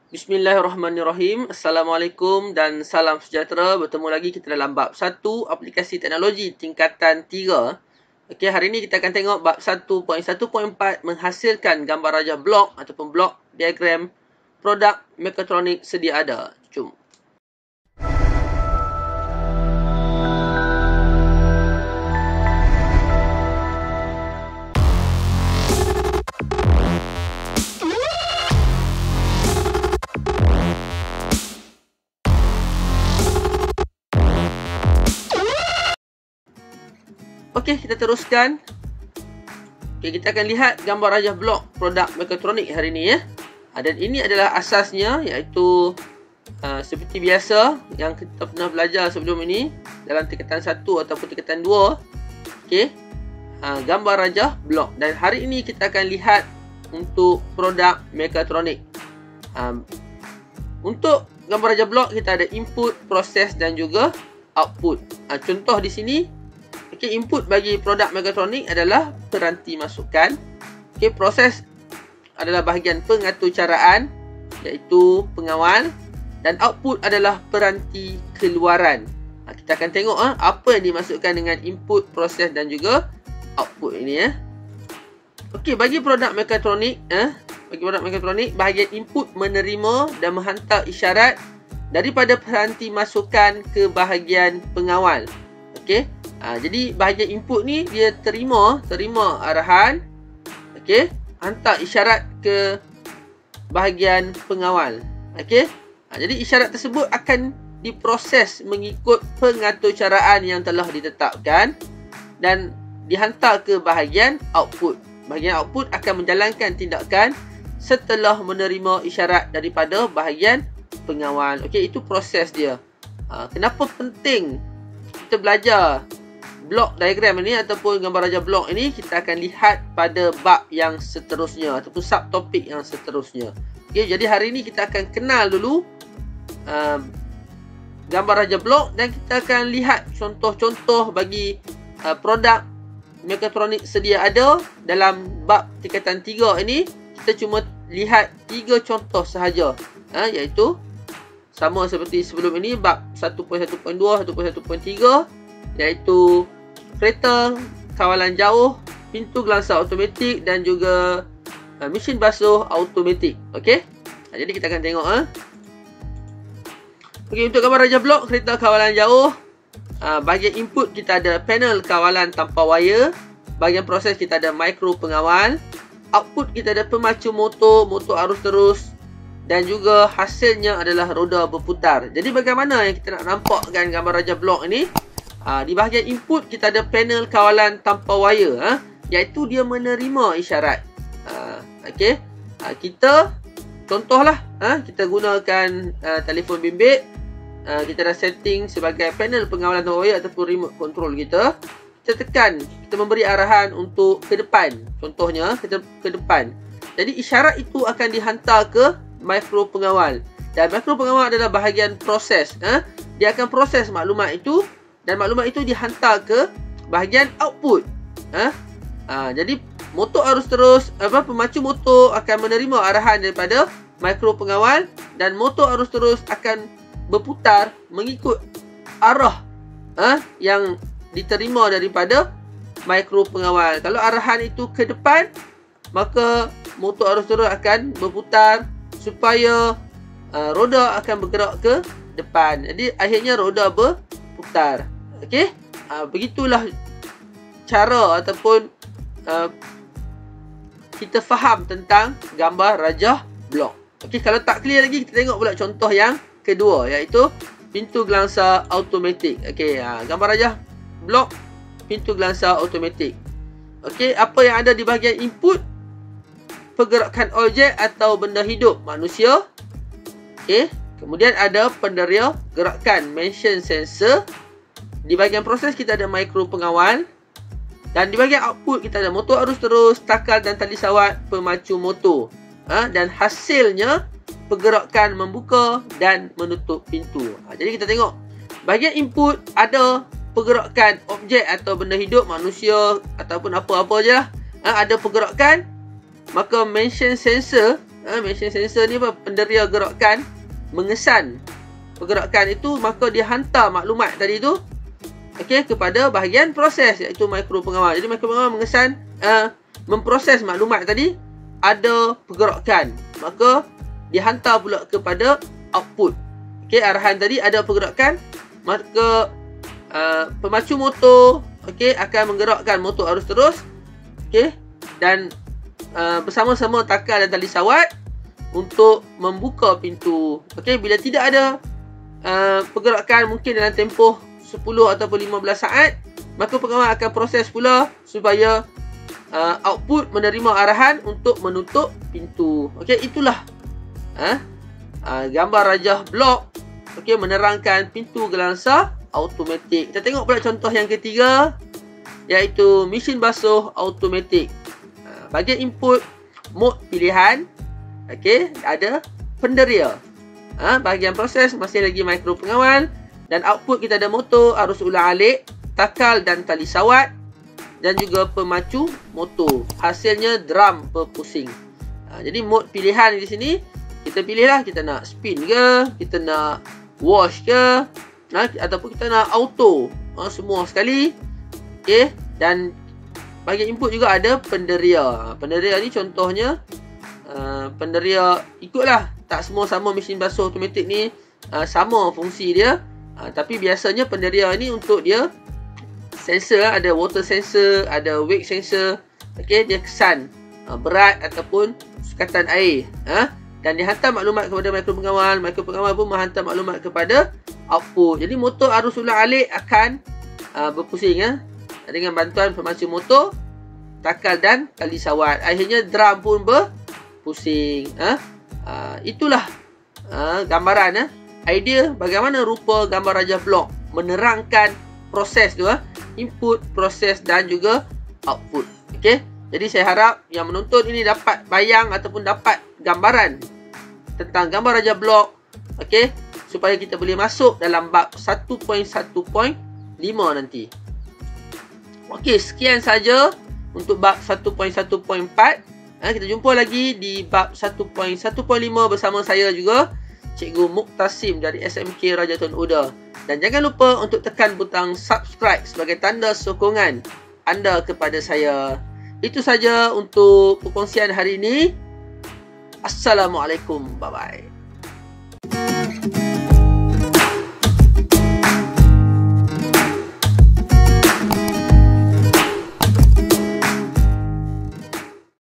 Bismillahirrahmanirrahim. Assalamualaikum dan salam sejahtera. Bertemu lagi kita dalam bab 1 aplikasi teknologi tingkatan 3. Okey, hari ini kita akan tengok bab 1.1.4 menghasilkan gambar rajah blok ataupun blok diagram produk mekatronik sedia ada. Jom. Okey, kita teruskan. Okey, kita akan lihat gambar rajah blok produk mekatronik hari ini ya. Dan ini adalah asasnya, iaitu seperti biasa yang kita pernah belajar sebelum ini dalam tingkatan 1 ataupun tingkatan 2. Okey, gambar rajah blok. Dan hari ini kita akan lihat untuk produk mekatronik. Untuk gambar rajah blok kita ada input, proses dan juga output. Contoh di sini. Okay, input bagi produk mekatronik adalah peranti masukan. Okay, proses adalah bahagian pengaturcaraan, iaitu pengawal. Dan output adalah peranti keluaran. Kita akan tengok apa yang dimasukkan dengan input, proses dan juga output ini ya. Okey, bagi produk mekatronik, bahagian input menerima dan menghantar isyarat daripada peranti masukan ke bahagian pengawal. Okey. Jadi bahagian input ni dia terima arahan, okey, hantar isyarat ke bahagian pengawal. Okey. Jadi isyarat tersebut akan diproses mengikut pengaturcaraan yang telah ditetapkan dan dihantar ke bahagian output. Bahagian output akan menjalankan tindakan setelah menerima isyarat daripada bahagian pengawal. Okey, itu proses dia. Kenapa penting kita belajar blok diagram ini ataupun gambar rajah blok ini? Kita akan lihat pada bab yang seterusnya ataupun subtopik yang seterusnya. Okey, jadi hari ini kita akan kenal dulu gambar rajah blok dan kita akan lihat contoh-contoh bagi produk mekatronik sedia ada. Dalam bab tingkatan 3 ini kita cuma lihat 3 contoh sahaja, iaitu sama seperti sebelum ini bab 1.1.2, 1.1.3, iaitu kereta kawalan jauh, pintu gelangsa automatik dan juga mesin basuh automatik. Okey. Jadi kita akan tengok Okey, untuk gambar rajah blok kereta kawalan jauh, bahagian input kita ada panel kawalan tanpa wire, bahagian proses kita ada mikro pengawal, output kita ada pemacu motor arus terus dan juga hasilnya adalah roda berputar. Jadi bagaimana yang kita nak nampakkan gambar rajah blok ini? Di bahagian input kita ada panel kawalan tanpa wire, iaitu dia menerima isyarat. Okey. Kita contohlah, kita gunakan telefon bimbit. Kita dah setting sebagai panel pengawal tanpa wire ataupun remote control kita. Kita tekan, kita memberi arahan untuk ke depan. Contohnya kita ke depan. Jadi isyarat itu akan dihantar ke mikro pengawal. Dan mikro pengawal adalah bahagian proses. Dia akan proses maklumat itu dan maklumat itu dihantar ke bahagian output. Jadi motor arus terus, pemacu motor akan menerima arahan daripada mikro pengawal dan motor arus terus akan berputar mengikut arah yang diterima daripada mikro pengawal. Kalau arahan itu ke depan, maka motor arus terus akan berputar supaya roda akan bergerak ke depan. Jadi akhirnya roda berputar. Okey, begitulah cara ataupun kita faham tentang gambar rajah blok. Okey, kalau tak clear lagi kita tengok pula contoh yang kedua, iaitu pintu gelangsa automatik. Okey, gambar rajah blok pintu gelangsa automatik. Okey, apa yang ada di bahagian input? Pergerakan objek atau benda hidup, manusia. Okey, kemudian ada penderia gerakan, motion sensor. Di bahagian proses kita ada mikro pengawal. Dan di bahagian output kita ada motor arus terus, takal dan tali sawat, pemacu motor. Dan hasilnya pergerakan membuka dan menutup pintu. Jadi kita tengok bahagian input ada pergerakan objek atau benda hidup, manusia ataupun apa-apa je lah. Ada pergerakan, maka motion sensor Motion sensor ni apa? Penderia gerakan mengesan pergerakan itu, maka dia hantar maklumat tadi tu kepada bahagian proses, iaitu mikro pengawal. Jadi mikro pengawal mengesan memproses maklumat tadi ada pergerakan, maka dia hantar pula kepada output. Arahan tadi ada pergerakan, maka pemacu motor akan menggerakkan motor arus terus dan bersama-sama takal dan tali sawat untuk membuka pintu. Bila tidak ada pergerakan mungkin dalam tempoh 10 ataupun 15 saat, maka pengawal akan proses pula supaya output menerima arahan untuk menutup pintu. Itulah gambar rajah blok menerangkan pintu gelangsa automatik. Kita tengok pula contoh yang ketiga, iaitu mesin basuh automatik. Bahagian input mode pilihan ada penderia. Bahagian proses masih lagi mikro pengawal, dan output kita ada motor, arus ulang-alik, takal dan tali sawat, dan juga pemacu motor. Hasilnya drum berpusing. Jadi mode pilihan di sini kita pilihlah, kita nak spin ke, kita nak wash ke, ataupun kita nak auto, semua sekali. Dan bahagian input juga ada penderia. Penderia ni contohnya penderia ikutlah, tak semua sama mesin basuh automatik ni sama fungsi dia, tapi biasanya penderia ni untuk dia sensor, ada water sensor, ada weight sensor. Dia kesan berat ataupun sukatan air, dan dia hantar maklumat kepada mikro pengawal. Mikro pengawal pun menghantar maklumat kepada output. Jadi motor arus ulang-alik akan berpusing dengan bantuan pemacu motor, takal dan tali sawat. Akhirnya drum pun berpusing. Itulah gambaran, idea bagaimana rupa gambar rajah blok menerangkan proses tu, input, proses dan juga output. Jadi saya harap yang menonton ini dapat bayang ataupun dapat gambaran tentang gambar rajah blok, supaya kita boleh masuk dalam bab 1.1.5 nanti. Sekian saja untuk bab 1.1.4. Kita jumpa lagi di bab 1.1.5 bersama saya juga, Cikgu Muqtasim dari SMK Raja Tun Uda. Dan jangan lupa untuk tekan butang subscribe sebagai tanda sokongan anda kepada saya. Itu saja untuk perkongsian hari ini. Assalamualaikum. Bye-bye.